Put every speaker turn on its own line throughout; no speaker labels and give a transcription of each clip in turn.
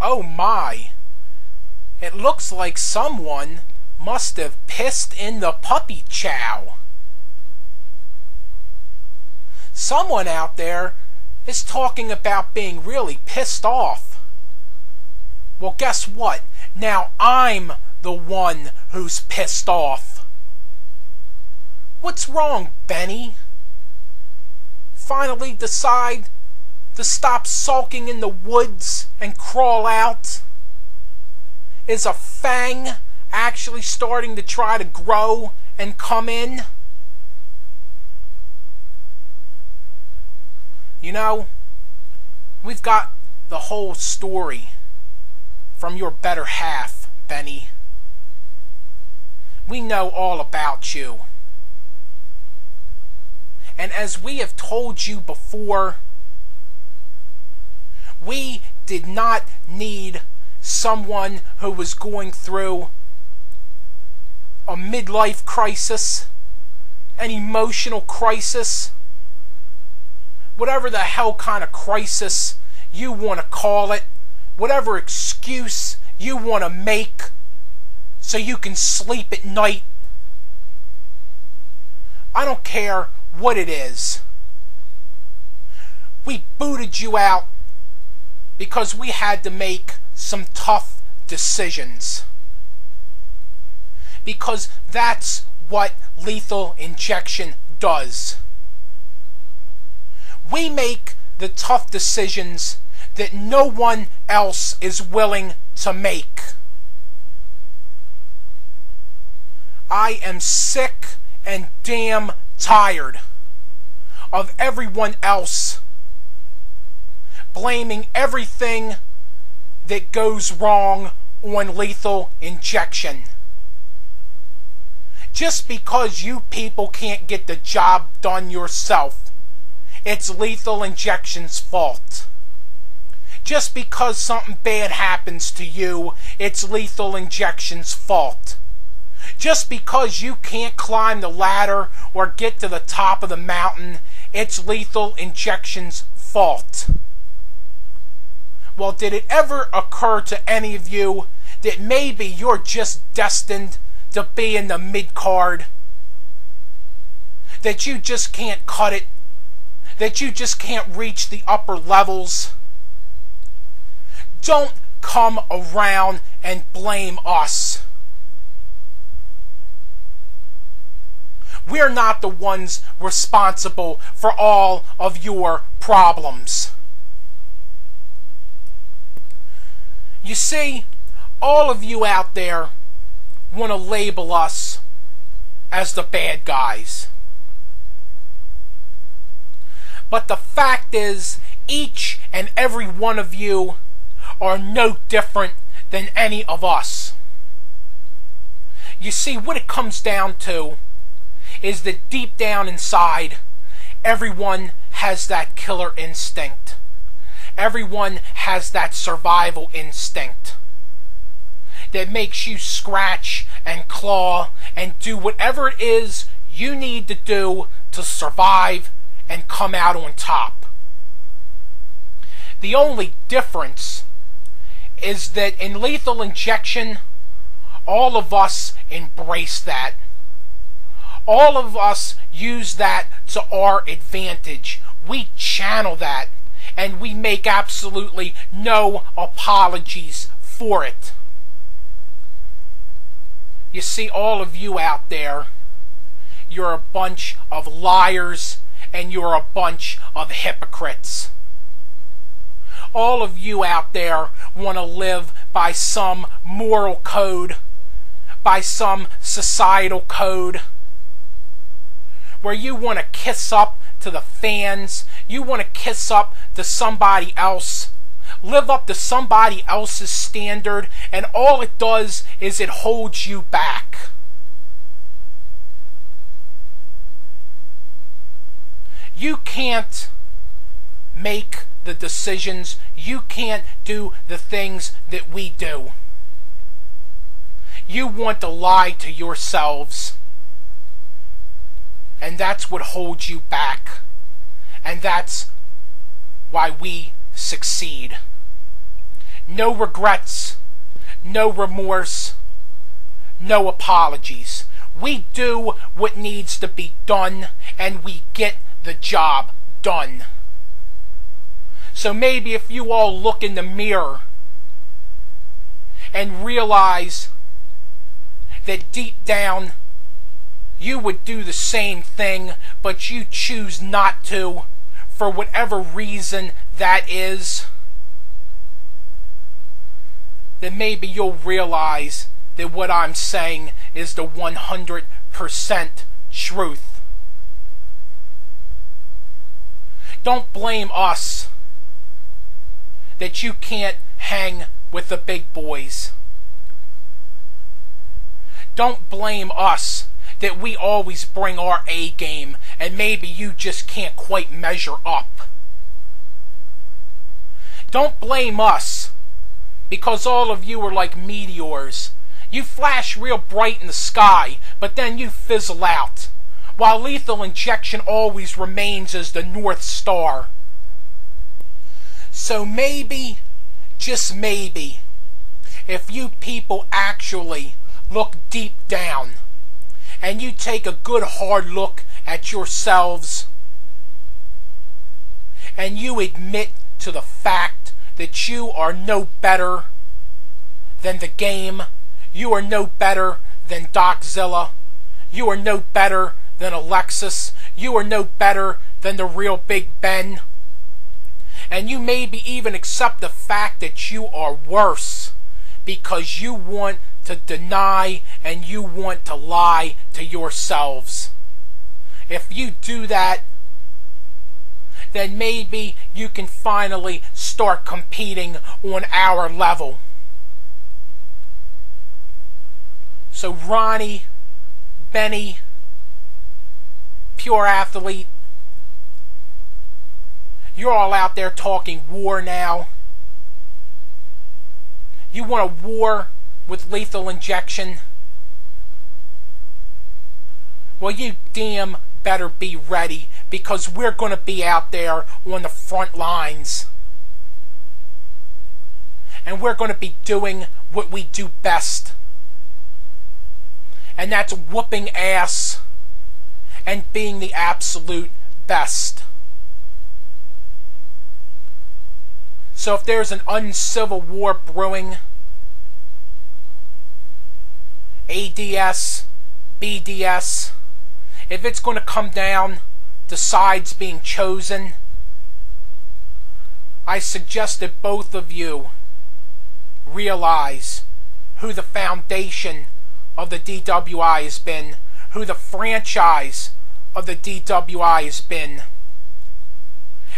Oh my. It looks like someone must have pissed in the puppy chow. Someone out there is talking about being really pissed off. Well, guess what? Now I'm the one who's pissed off. What's wrong, Benny? Finally decide to stop sulking in the woods and crawl out? Is a fang actually starting to try to grow and come in? You know, we've got the whole story from your better half, Benny. We know all about you. And as we have told you before, we did not need someone who was going through a midlife crisis, an emotional crisis, whatever the hell kind of crisis you want to call it, whatever excuse you want to make so you can sleep at night. I don't care what it is. We booted you out because we had to make some tough decisions. Because that's what Lethal Injection does. We make the tough decisions that no one else is willing to make. I am sick and damn tired of everyone else blaming everything that goes wrong on Lethal Injection. Just because you people can't get the job done yourself, it's Lethal Injection's fault. Just because something bad happens to you, it's Lethal Injection's fault. Just because you can't climb the ladder or get to the top of the mountain, it's Lethal Injection's fault. Well, did it ever occur to any of you that maybe you're just destined to be in the mid-card? That you just can't cut it? That you just can't reach the upper levels? Don't come around and blame us. We're not the ones responsible for all of your problems. You see, all of you out there want to label us as the bad guys. But the fact is, each and every one of you are no different than any of us. You see, what it comes down to is that deep down inside, everyone has that killer instinct. Everyone has that survival instinct that makes you scratch and claw and do whatever it is you need to do to survive and come out on top. The only difference is that in Lethal Injection, all of us embrace that. All of us use that to our advantage. We channel that, and we make absolutely no apologies for it. You see, all of you out there, you're a bunch of liars and you're a bunch of hypocrites. All of you out there want to live by some moral code, by some societal code, where you want to kiss up to the fans, you want to kiss up to somebody else, live up to somebody else's standard, and all it does is it holds you back. You can't make the decisions, you can't do the things that we do. You want to lie to yourselves, and that's what holds you back, and that's why we succeed. No regrets, no remorse, no apologies. We do what needs to be done, and we get the job done. So maybe if you all look in the mirror and realize that deep down you would do the same thing, but you choose not to, for whatever reason that is, then maybe you'll realize that what I'm saying is the 100% truth. Don't blame us that you can't hang with the big boys. Don't blame us that we always bring our A game and maybe you just can't quite measure up. Don't blame us because all of you are like meteors. You flash real bright in the sky, but then you fizzle out, while Lethal Injection always remains as the North Star. So maybe, just maybe, if you people actually look deep down, and you take a good hard look at yourselves, and you admit to the fact that you are no better than the game, you are no better than Doczilla, you are no better than Alexis, you are no better than the real Big Ben, and you maybe even accept the fact that you are worse because you want to deny and you want to lie to yourselves. If you do that, then maybe you can finally start competing on our level. So Ronnie, Benny, Pure Athlete, you're all out there talking war now. You want a war with Lethal Injection? Well, you damn better be ready, because we're going to be out there on the front lines. And we're going to be doing what we do best. And that's whooping ass and being the absolute best. So if there's an uncivil war brewing, ADS, BDS, if it's going to come down to sides being chosen, I suggest that both of you realize who the foundation of the DWI has been, who the franchise of the DWI has been.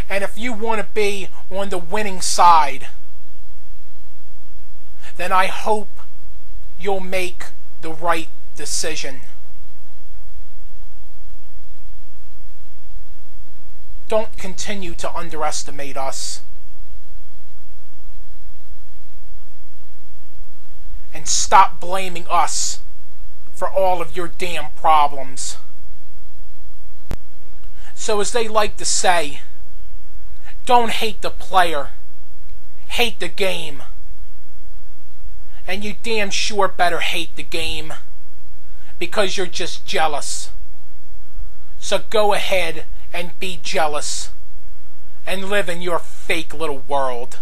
And if you want to be on the winning side, then I hope you'll make the right decision. Don't continue to underestimate us. And stop blaming us for all of your damn problems. So as they like to say, don't hate the player, hate the game. And you damn sure better hate the game, because you're just jealous. So go ahead and be jealous and live in your fake little world.